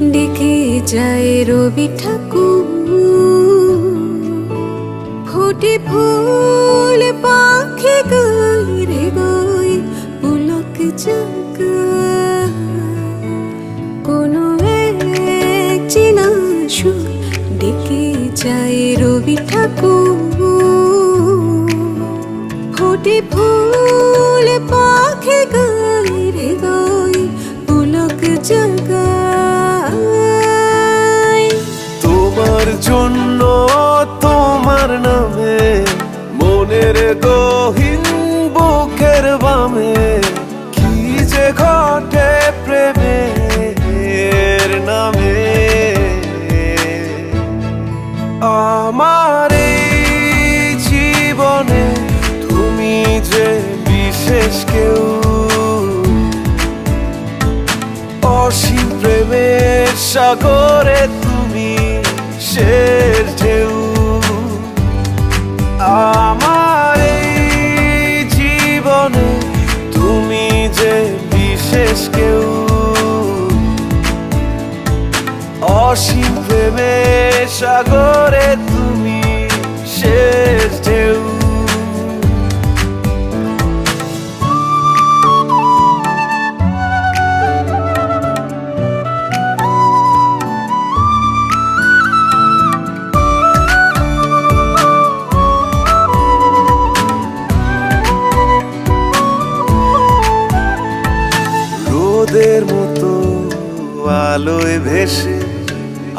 ডেকে যায় রবি ঠাকুর, ফোটে ফুল পাখি গায় রে গায় পুলক জাগায়। কোনো এক চেনা সুর ডেকে যায় রবি ঠাকুর, ফোটে ফুল পাখি গায় রে গায় পুলক জাগায়। তোমার জন্য তোমার নামে মনের গহীন বুকের বামে কি যে ঘটে প্রেমের নামে। আমার এই জীবনে তুমি যে বিশেষ কেউ, অসীম প্রেমের সাগরে তুমি শেষ ঢেউ। আমার এই জীবনে তুমি যে বিশেষ কেউ, অসীম প্রেমের সাগরে তুমি শেষ ঢেউ। রোদের মতো আলোয় ভেসে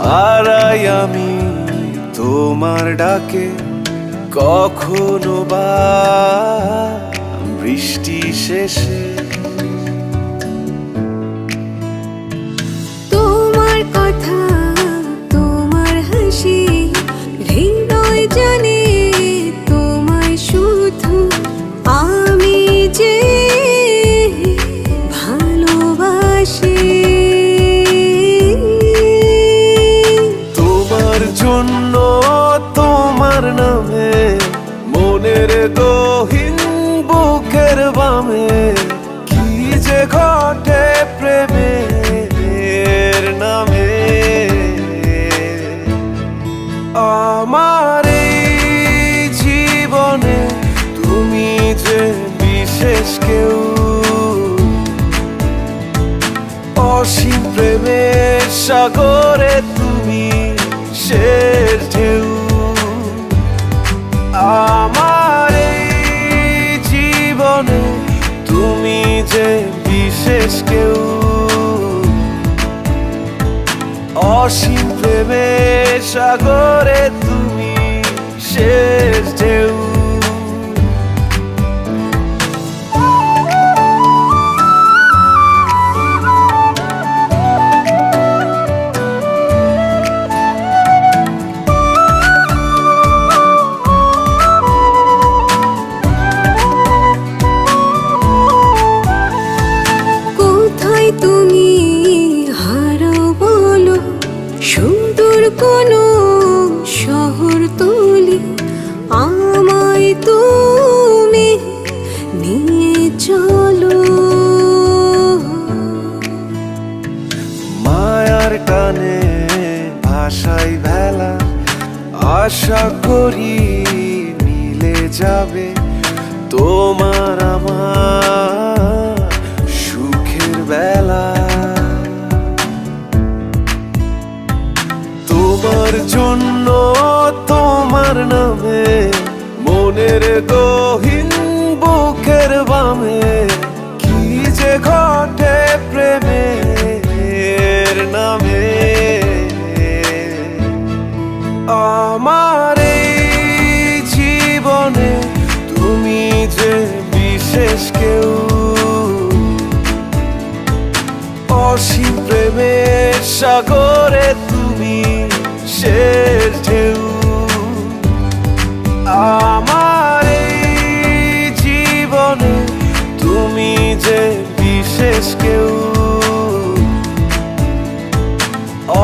হারাই আমি তোমার ডাকে, কখনো বা বৃষ্টি শেষে। তোমার কথা তোমার হাসি হৃদয় জানে তোমায় শুধু আমি যে ভালোবাসি। তোমার জন্য তোমার নামে মনের গহীন বুকের বামে কি যে ঘটে প্রেমের নামে। আমার এই জীবনে তুমি যে বিশেষ কেউ, অসীম প্রেমের সাগরে তুমি শেষ ঢেউ। আমার এই জীবনে তুমি যে বিশেষ কেউ, অসীম প্রেমের সাগরে তুমি শেষ ঢেউ। তুমি হারাও বলো সুদূর কোনো শহর তুলি, আমায় তুমি নিয়ে চলো। মায়ার টানে ভাষাই ভেলা, আশা করি মিলে যাবে তোমার আমার সুখের বেলা। তোমার জন্য তোমার নামে মনের গহীন বুকের বামে কি যে ঘটে প্রেমের নামে। আমার এই জীবনে তুমি যে বিশেষ কেউ, অসীম প্রেমের সাগরে তুমি শেষ ঢেউ। আমার এই জীবনে তুমি যে বিশেষ কেউ,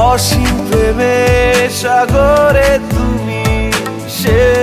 অসীম প্রেমের সাগরে তুমি শেষ